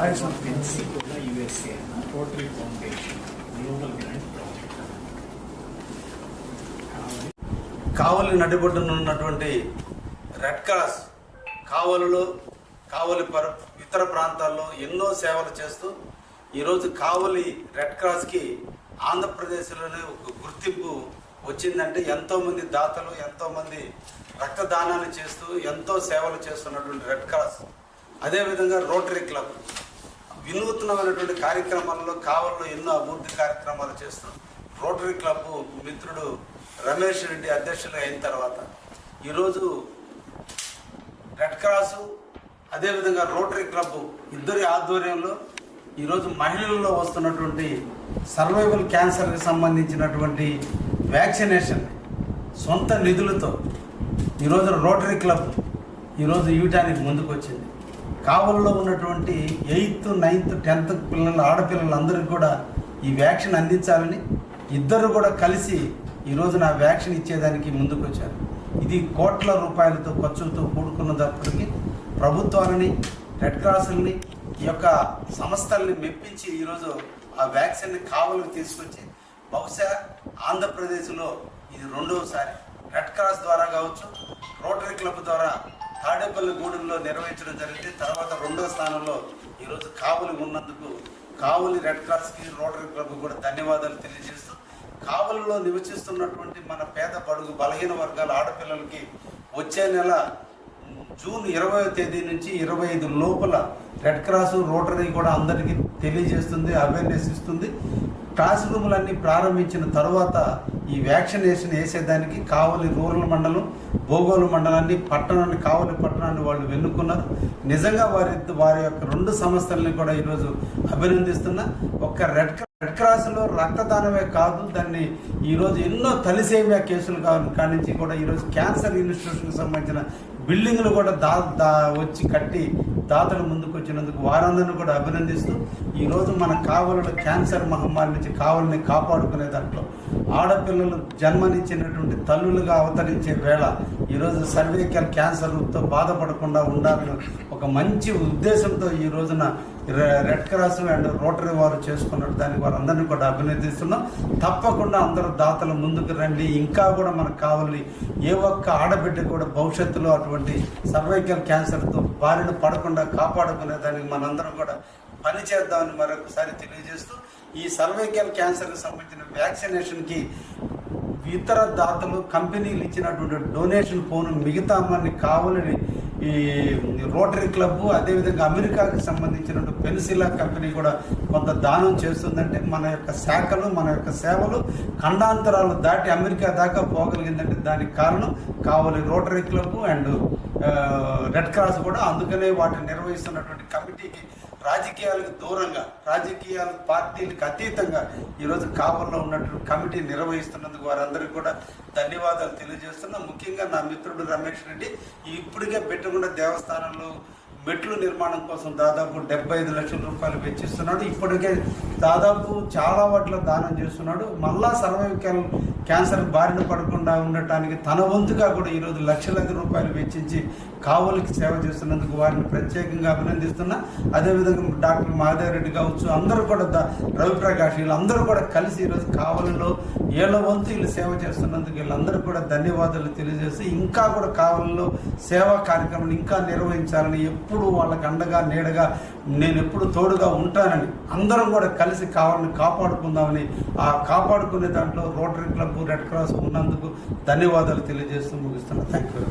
Pensacola, USA, Rotary Foundation Global Grant Project. కావలి నడిబొడ్డున ఉన్నటువంటి red cross కావలిలో ఇతర ప్రాంతాల్లో ఎన్నో సేవలు చేస్తూ ఈరోజు కావలి రెడ్ క్రాస్కి ఆంధ్రప్రదేశ్లోనే ఒక గుర్తింపు వచ్చిందంటే ఎంతోమంది దాతలు ఎంతోమంది రక్తదానాలు చేస్తూ ఎంతో సేవలు చేస్తున్నటువంటి రెడ్ క్రాస్, అదేవిధంగా రోటరీ క్లబ్ వినూత్నమైనటువంటి కార్యక్రమాల్లో కావలిలో ఎన్నో అభివృద్ధి కార్యక్రమాలు చేస్తూ రోటరీ క్లబ్ మిత్రుడు రమేష్ రెడ్డి అధ్యక్షులు అయిన తర్వాత ఈరోజు రెడ్ క్రాసు అదేవిధంగా రోటరీ క్లబ్ ఇద్దరి ఆధ్వర్యంలో ఈరోజు మహిళల్లో వస్తున్నటువంటి సర్వైవల్ క్యాన్సర్కి సంబంధించినటువంటి వ్యాక్సినేషన్ సొంత నిధులతో ఈరోజు రోటరీ క్లబ్ ఈరోజు ఇవ్వటానికి ముందుకు వచ్చింది. కావలిలో ఉన్నటువంటి 8th, 9th, 10th ఆడపిల్లలందరికీ కూడా ఈ వ్యాక్సిన్ అందించాలని ఇద్దరు కూడా కలిసి ఈరోజు నా వ్యాక్సిన్ ఇచ్చేదానికి ముందుకు వచ్చారు. ఇది కోట్ల రూపాయలతో ఖర్చులతో కూడుకున్నప్పటికీ ప్రభుత్వాలని రెడ్ క్రాసులని ఈ యొక్క సంస్థల్ని మెప్పించి ఈరోజు ఆ వ్యాక్సిన్ని కావలికి తీసుకొచ్చి బహుశా ఆంధ్రప్రదేశ్లో ఇది రెండవసారి రెడ్ క్రాస్ ద్వారా కావచ్చు, రోటరీ క్లబ్ ద్వారా తాడేపల్లిగూడెంలో నిర్వహించడం జరిగింది. తర్వాత రెండవ స్థానంలో ఈరోజు కావలి ఉన్నందుకు కావలి రెడ్ క్రాస్కి రోటరీ క్లబ్ కూడా ధన్యవాదాలు తెలియజేస్తూ కావలిలో నివసిస్తున్నటువంటి మన పేద బడుగు బలహీన వర్గాల ఆడపిల్లలకి వచ్చే నెల జూన్ 20వ తేదీ నుంచి 25 లోపల రెడ్ క్రాస్ రోటరీ కూడా అందరికీ తెలియజేస్తుంది, అవేర్నెస్ ఇస్తుంది. క్లాస్ రూములన్నీ ప్రారంభించిన తర్వాత ఈ వ్యాక్సినేషన్ వేసేదానికి కావలి రూరల్ మండలం, భోగోలు మండలాన్ని, పట్టణాన్ని, కావలి పట్టణాన్ని వాళ్ళు వెన్నుకున్నారు. నిజంగా వారి యొక్క రెండు సంస్థల్ని కూడా ఈరోజు అభినందిస్తున్నా. ఒక్క రెడ్ క్రాస్లో రక్తదానమే కాదు, దాన్ని ఈరోజు ఎన్నో తలిసేమియా కేసులు కానించి కూడా ఈరోజు క్యాన్సర్ ఇన్స్టిట్యూషన్కి సంబంధించిన బిల్డింగ్లు కూడా వచ్చి కట్టి దాతలు ముందుకు వచ్చినందుకు వారందరినీ కూడా అభినందిస్తూ ఈరోజు మన కావలిలో క్యాన్సర్ మహమ్మారి నుంచి కావలిని కాపాడుకునే దాంట్లో ఆడపిల్లలు జన్మనిచ్చినటువంటి తల్లులుగా అవతరించే వేళ ఈరోజు సర్వైకల్ క్యాన్సర్తో బాధపడకుండా ఉండాలని ఒక మంచి ఉద్దేశంతో ఈ రోజున రెడ్ క్రాస్ అండ్ రోటరీ వారు చేసుకున్నారు. దానికి వారందరినీ కూడా అభినందిస్తున్నాం. తప్పకుండా అందరూ దాతలు ముందుకు రండి. ఇంకా కూడా మనకు కావాలి, ఏ ఒక్క ఆడబిడ్డ కూడా భవిష్యత్తులో అటువంటి సర్వైకల్ క్యాన్సర్తో బారిన పడకుండా కాపాడుకునే దానికి మనందరం కూడా పనిచేద్దామని మరొకసారి తెలియజేస్తూ ఈ సర్వైకల్ క్యాన్సర్కి సంబంధించిన వ్యాక్సినేషన్కి ఇతర దాతలు కంపెనీలు ఇచ్చినటువంటి డొనేషన్ పోను మిగతా అమ్మని కావాలని ఈ రోటరీ క్లబ్ అదేవిధంగా అమెరికాకి సంబంధించినటువంటి పెన్సిలా కంపెనీ కూడా కొంత దానం చేస్తుందంటే మన యొక్క శాఖలు మన యొక్క సేవలు ఖండాంతరాలు దాటి అమెరికా దాకా పోగలిగిందంటే దానికి కారణం Kavali rotary club and red cross కూడా. అందుకనే వాటిని నిర్వహిస్తున్నటువంటి కమిటీకి రాజకీయాలకు దూరంగా, రాజకీయాల పార్టీలకు అతీతంగా ఈరోజు కావలిలో ఉన్నటువంటి కమిటీ నిర్వహిస్తున్నందుకు వారందరికీ కూడా ధన్యవాదాలు తెలియజేస్తున్నాం. ముఖ్యంగా నా మిత్రుడు రమేష్ రెడ్డి ఇప్పటికే పెట్టకుండా దేవస్థానంలో మెట్లు నిర్మాణం కోసం దాదాపు 75 లక్షల రూపాయలు వెచ్చిస్తున్నాడు. ఇప్పటికే దాదాపు చాలా వాటిలో దానం చేస్తున్నాడు. మళ్ళా సర్వైకల్ క్యాన్సర్ బారిన పడకుండా ఉండటానికి తన వంతుగా కూడా ఈరోజు లక్షలాది రూపాయలు వెచ్చించి కావలికి సేవ చేస్తున్నందుకు వారిని ప్రత్యేకంగా అభినందిస్తున్నా. అదేవిధంగా డాక్టర్ మహాదేవరెడ్డి కావచ్చు, అందరూ కూడా రవిప్రకాష్ వీళ్ళందరూ కూడా కలిసి ఈరోజు కావలిలో ఏళ్ళ వంతు వీళ్ళు సేవ చేస్తున్నందుకు వీళ్ళందరూ కూడా ధన్యవాదాలు తెలియజేసి ఇంకా కూడా కావలిలో సేవా కార్యక్రమాలు ఇంకా నిర్వహించాలని, ఎప్పుడు వాళ్ళకి అండగా నీడగా నేను ఎప్పుడు తోడుగా ఉంటానని అందరం కూడా కలిసి కావాలని కాపాడుకుందామని ఆ కాపాడుకునే దాంట్లో రోటరీ క్లబ్ రెడ్ క్రాస్ ఉన్నందుకు ధన్యవాదాలు తెలియజేస్తూ ముగిస్తున్నాను. Thank you.